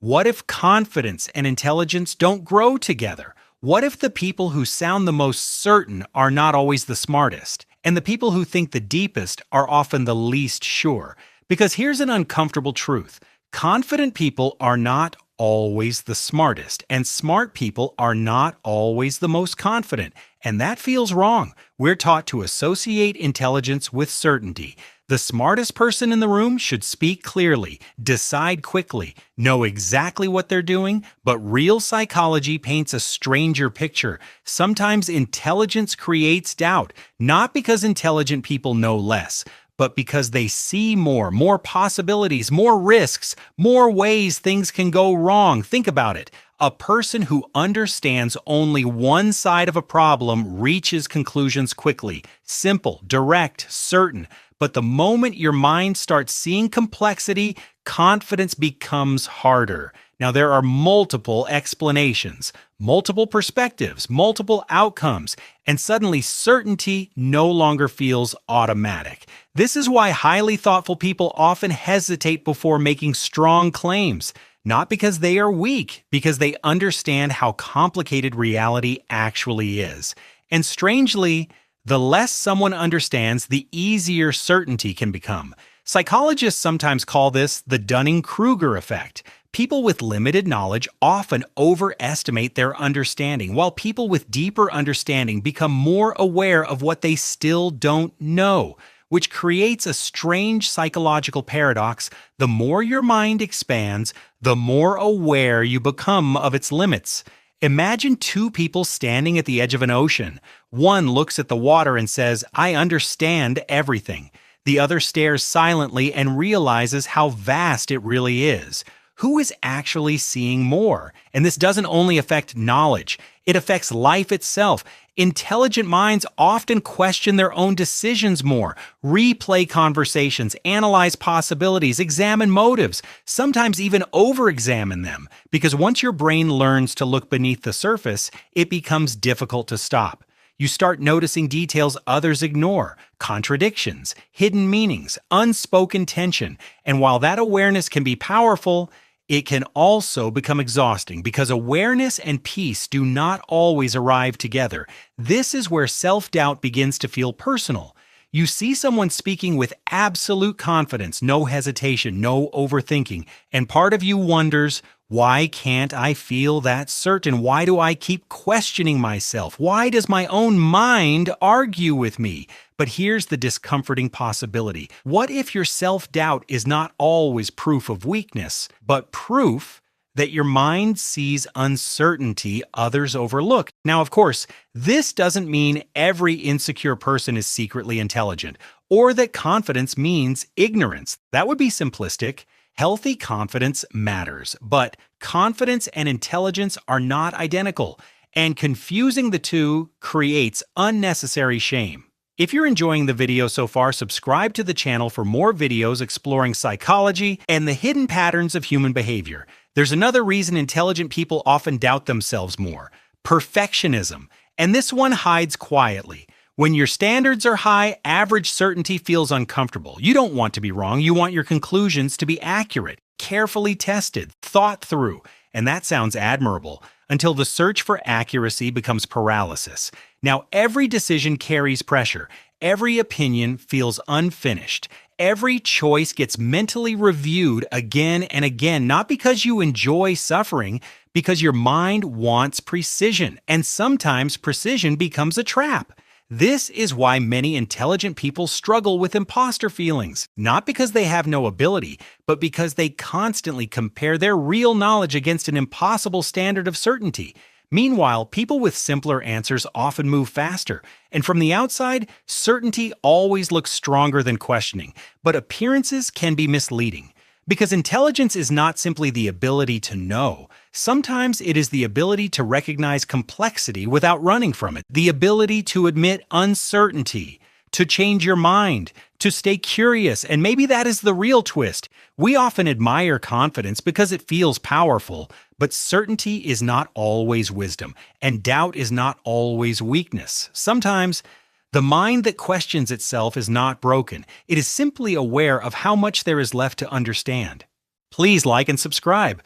What if confidence and intelligence don't grow together? What if the people who sound the most certain are not always the smartest, and the people who think the deepest are often the least sure? Because here's an uncomfortable truth. Confident people are not always the smartest, and smart people are not always the most confident. And that feels wrong. We're taught to associate intelligence with certainty. The smartest person in the room should speak clearly, decide quickly, know exactly what they're doing, but real psychology paints a stranger picture. Sometimes intelligence creates doubt, not because intelligent people know less, but because they see more possibilities, more risks, more ways things can go wrong. Think about it. A person who understands only one side of a problem reaches conclusions quickly, simple, direct, certain. But the moment your mind starts seeing complexity, confidence becomes harder. Now, there are multiple explanations, multiple perspectives, multiple outcomes, and suddenly certainty no longer feels automatic. This is why highly thoughtful people often hesitate before making strong claims. Not because they are weak, because they understand how complicated reality actually is. And strangely, the less someone understands, the easier certainty can become. Psychologists sometimes call this the Dunning-Kruger effect. People with limited knowledge often overestimate their understanding, while people with deeper understanding become more aware of what they still don't know, which creates a strange psychological paradox. The more your mind expands, the more aware you become of its limits. Imagine two people standing at the edge of an ocean. One looks at the water and says, "I understand everything." The other stares silently and realizes how vast it really is. Who is actually seeing more? And this doesn't only affect knowledge, it affects life itself. Intelligent minds often question their own decisions more, replay conversations, analyze possibilities, examine motives, sometimes even over-examine them. Because once your brain learns to look beneath the surface, it becomes difficult to stop. You start noticing details others ignore, contradictions, hidden meanings, unspoken tension. And while that awareness can be powerful, it can also become exhausting because awareness and peace do not always arrive together. This is where self-doubt begins to feel personal. You see someone speaking with absolute confidence, no hesitation, no overthinking, and part of you wonders, why can't I feel that certain? Why do I keep questioning myself? Why does my own mind argue with me? But here's the discomforting possibility. What if your self-doubt is not always proof of weakness, but proof that your mind sees uncertainty others overlook? Now, of course, this doesn't mean every insecure person is secretly intelligent, or that confidence means ignorance. That would be simplistic. Healthy confidence matters, but confidence and intelligence are not identical, and confusing the two creates unnecessary shame. If you're enjoying the video so far, subscribe to the channel for more videos exploring psychology and the hidden patterns of human behavior. There's another reason intelligent people often doubt themselves more: perfectionism. And this one hides quietly. When your standards are high, average certainty feels uncomfortable. You don't want to be wrong. You want your conclusions to be accurate, carefully tested, thought through. And that sounds admirable until the search for accuracy becomes paralysis. Now, every decision carries pressure. Every opinion feels unfinished. Every choice gets mentally reviewed again and again, not because you enjoy suffering, because your mind wants precision. And sometimes precision becomes a trap. This is why many intelligent people struggle with imposter feelings, not because they have no ability, but because they constantly compare their real knowledge against an impossible standard of certainty. Meanwhile, people with simpler answers often move faster, and from the outside, certainty always looks stronger than questioning, but appearances can be misleading. Because intelligence is not simply the ability to know. Sometimes it is the ability to recognize complexity without running from it, the ability to admit uncertainty, to change your mind, to stay curious, and maybe that is the real twist. We often admire confidence because it feels powerful, but certainty is not always wisdom, and doubt is not always weakness. Sometimes the mind that questions itself is not broken. It is simply aware of how much there is left to understand. Please like and subscribe.